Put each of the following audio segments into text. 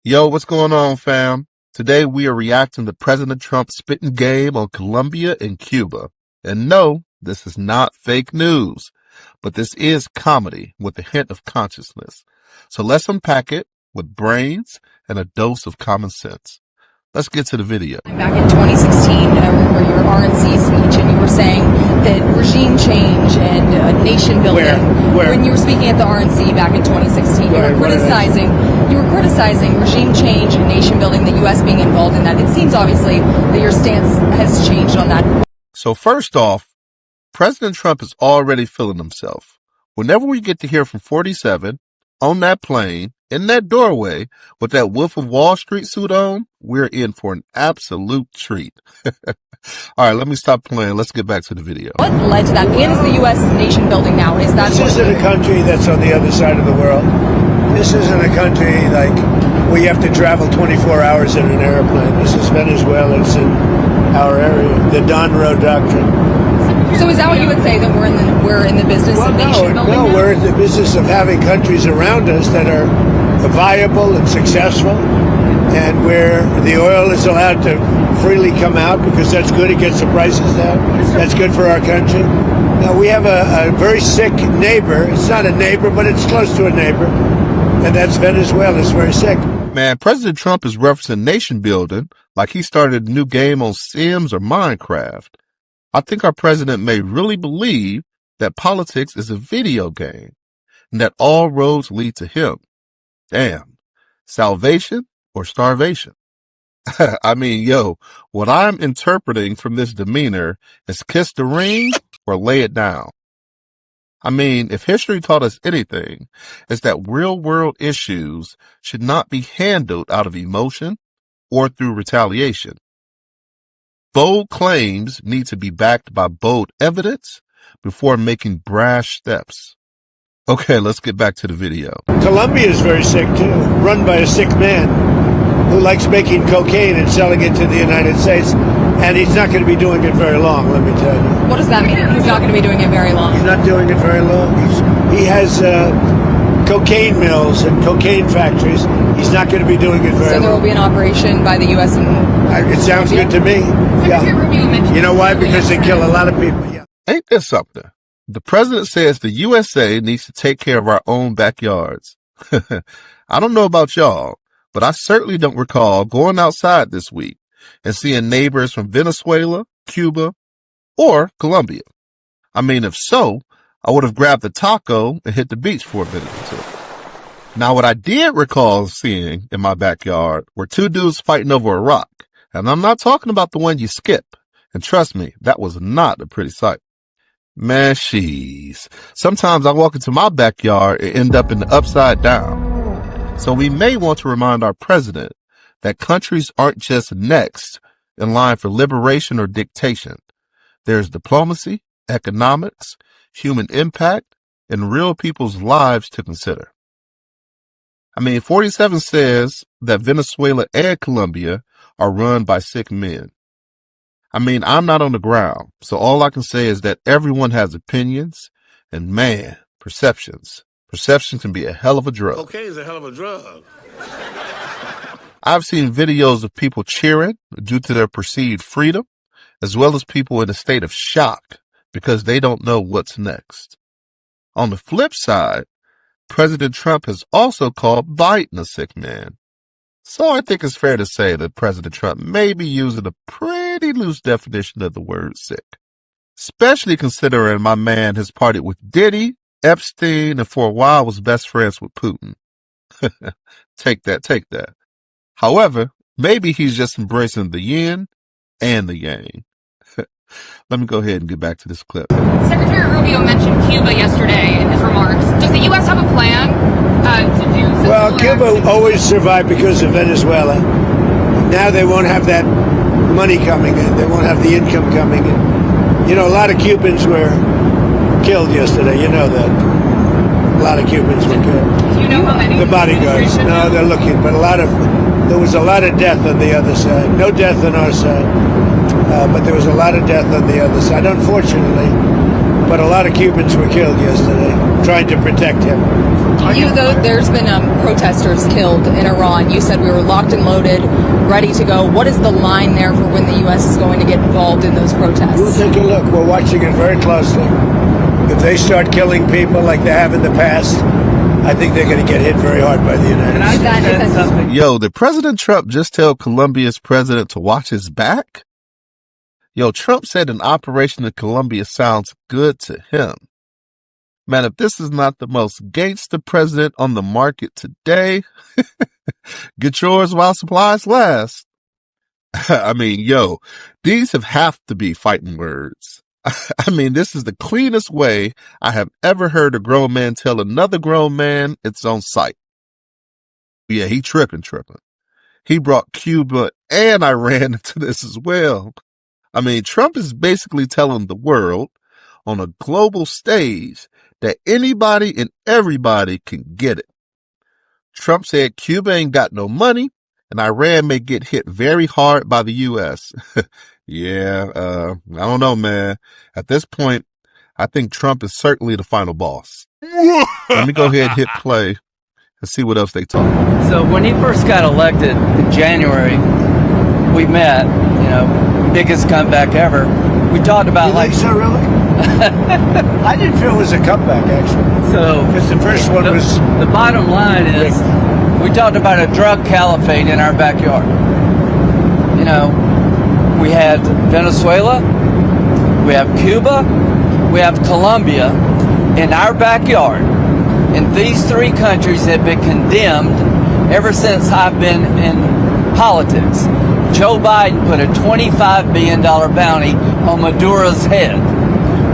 Yo, what's going on, fam? Today we are reacting to President Trump's spitting game on Colombia and Cuba. And no, this is not fake news, but this is comedy with a hint of consciousness. So let's unpack it with brains and a dose of common sense. Let's get to the video. Back in 2016, I remember your RNC speech, and you were saying that regime change and nation building. Where? When you were speaking at the RNC back in 2016, you were criticizing regime change and nation building, the U.S. being involved in that. It seems obviously that your stance has changed on that. So first off, President Trump is already feeling himself. Whenever we get to hear from 47 on that plane, in that doorway, with that Wolf of Wall Street suit on, we're in for an absolute treat. All right, let me stop playing. Let's get back to the video. What led to that? And is the U.S. nation building now? Is that This isn't a country that's on the other side of the world. This isn't a country like where you have to travel 24 hours in an airplane. This is Venezuela. It's in our area. The Don Road Doctrine. So is that what you would say, that we're in the business of nation building? No, now? we're in the business of having countries around us that are viable and successful, and where the oil is allowed to freely come out because that's good. It gets the prices down. That's good for our country. Now, we have a very sick neighbor. It's not a neighbor, but it's close to a neighbor, and that's Venezuela. It's very sick. Man, President Trump is referencing nation building like he started a new game on Sims or Minecraft. I think our president may really believe that politics is a video game and that all roads lead to him. Damn, salvation or starvation? I mean, yo, what I'm interpreting from this demeanor is kiss the ring or lay it down. I mean, if history taught us anything, it's that real world issues should not be handled out of emotion or through retaliation. Bold claims need to be backed by bold evidence before making brash steps. Okay, let's get back to the video. Colombia is very sick too, run by a sick man who likes making cocaine and selling it to the United States, and he's not going to be doing it very long, let me tell you. What does that mean? He's not going to be doing it very long. He's not doing it very long. He has cocaine mills and cocaine factories. He's not going to be doing it very long. So there will be an operation by the U.S. It sounds good to me. Yeah. You know why? Because they kill a lot of people. Yeah. Ain't this something? The president says the USA needs to take care of our own backyards. I don't know about y'all, but I certainly don't recall going outside this week and seeing neighbors from Venezuela, Cuba, or Colombia. I mean, if so, I would have grabbed a taco and hit the beach for a minute or two. Now, what I did recall seeing in my backyard were two dudes fighting over a rock. And I'm not talking about the one you skip. And trust me, that was not a pretty sight. Man, sheesh. Sometimes I walk into my backyard and end up in the upside down. So we may want to remind our president that countries aren't just next in line for liberation or dictation. There's diplomacy, economics, human impact, and real people's lives to consider. I mean, 47 says that Venezuela and Colombia are run by sick men. I mean, I'm not on the ground, so all I can say is that everyone has opinions, and man, perceptions. Perception can be a hell of a drug. Cocaine is a hell of a drug. I've seen videos of people cheering due to their perceived freedom, as well as people in a state of shock because they don't know what's next. On the flip side, President Trump has also called Biden a sick man. So I think it's fair to say that President Trump may be using a pretty loose definition of the word sick, especially considering my man has partied with Diddy, Epstein, and for a while was best friends with Putin. Take that. However, maybe he's just embracing the yin and the yang. Let me go ahead and get back to this clip. Secretary Rubio mentioned Cuba yesterday in his remarks. Does the U.S. have a plan to do something? Well, Cuba always survived because of Venezuela. Now they won't have that money coming in. They won't have the income coming in. You know, a lot of Cubans were killed yesterday. You know that. A lot of Cubans were killed. Do you know how many? The bodyguards. No, they're looking, but there was a lot of death on the other side. No death on our side. But there was a lot of death on the other side, unfortunately. But a lot of Cubans were killed yesterday. trying to protect him. There's been protesters killed in Iran. You said we were locked and loaded, ready to go. What is the line there for when the U.S. is going to get involved in those protests? We'll take a look. We're watching it very closely. If they start killing people like they have in the past, I think they're going to get hit very hard by the United States. Yo, did President Trump just tell Colombia's president to watch his back? Yo, Trump said an operation in Colombia sounds good to him. Man, if this is not the most gangster president on the market today, get yours while supplies last. I mean, yo, these have to be fighting words. I mean, this is the cleanest way I have ever heard a grown man tell another grown man it's on sight. Yeah, he tripping. He brought Cuba and Iran into this as well. I mean, Trump is basically telling the world on a global stage that anybody and everybody can get it. Trump said Cuba ain't got no money and Iran may get hit very hard by the U.S. Yeah, I don't know, man. At this point, I think Trump is certainly the final boss. Let me go ahead and hit play and see what else they talk about. So when he first got elected in January, we met, biggest comeback ever. We talked about You think so, really? I didn't feel it was a comeback, actually. So because the first one was... The bottom line is, we talked about a drug caliphate in our backyard. We had Venezuela, we have Cuba, we have Colombia in our backyard. And these three countries have been condemned ever since I've been in politics. Joe Biden put a $25 billion bounty on Maduro's head.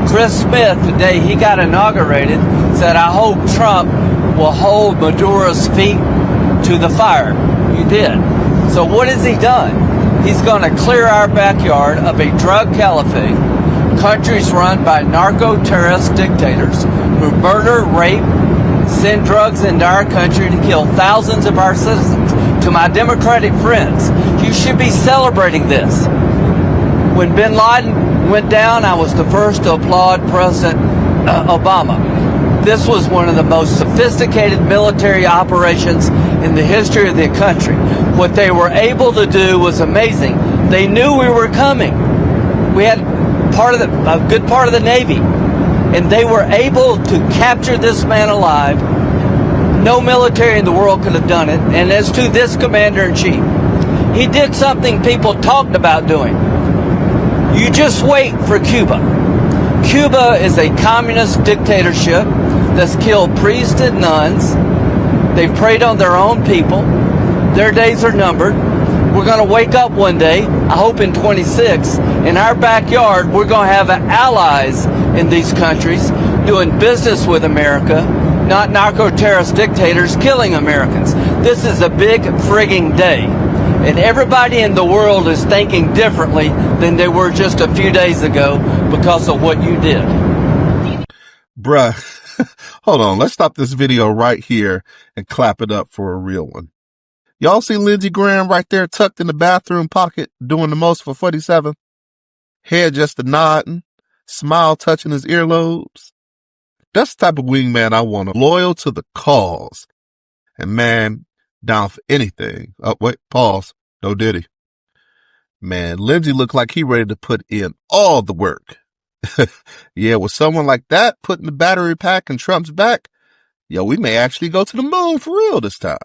Chris Smith, today he got inaugurated, said, I hope Trump will hold Maduro's feet to the fire. You did. So what has he done? He's going to clear our backyard of a drug caliphate, countries run by narco-terrorist dictators who murder, rape, send drugs into our country to kill thousands of our citizens. To my Democratic friends, you should be celebrating this. When bin Laden went down, I was the first to applaud President Obama. This was one of the most sophisticated military operations in the history of the country. What they were able to do was amazing. They knew we were coming. We had a good part of the Navy, and they were able to capture this man alive. No military in the world could have done it. And as to this commander-in-chief, he did something people talked about doing. You just wait for Cuba. Cuba is a communist dictatorship that's killed priests and nuns. They've preyed on their own people. Their days are numbered. We're going to wake up one day, I hope in 26, in our backyard, we're going to have allies in these countries doing business with America, not narco-terrorist dictators killing Americans. This is a big frigging day. And everybody in the world is thinking differently than they were just a few days ago because of what you did. Bruh, hold on. Let's stop this video right here and clap it up for a real one. Y'all see Lindsey Graham right there tucked in the bathroom pocket doing the most for 47? Head just a nodding, smile touching his earlobes. That's the type of wingman I want, loyal to the cause. And man, down for anything. Oh, wait, pause. No diddy. Man, Lindsey looked like he ready to put in all the work. Yeah, with someone like that putting the battery pack in Trump's back, yo, we may actually go to the moon for real this time.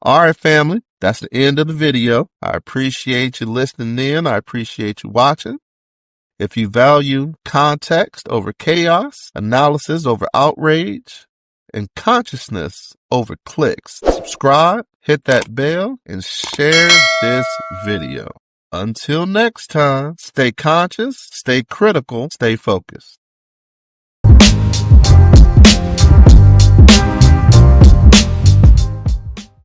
All right, family, that's the end of the video. I appreciate you listening in. I appreciate you watching. If you value context over chaos, analysis over outrage, and consciousness over clicks, subscribe, hit that bell, and share this video. Until next time, stay conscious, stay critical, stay focused.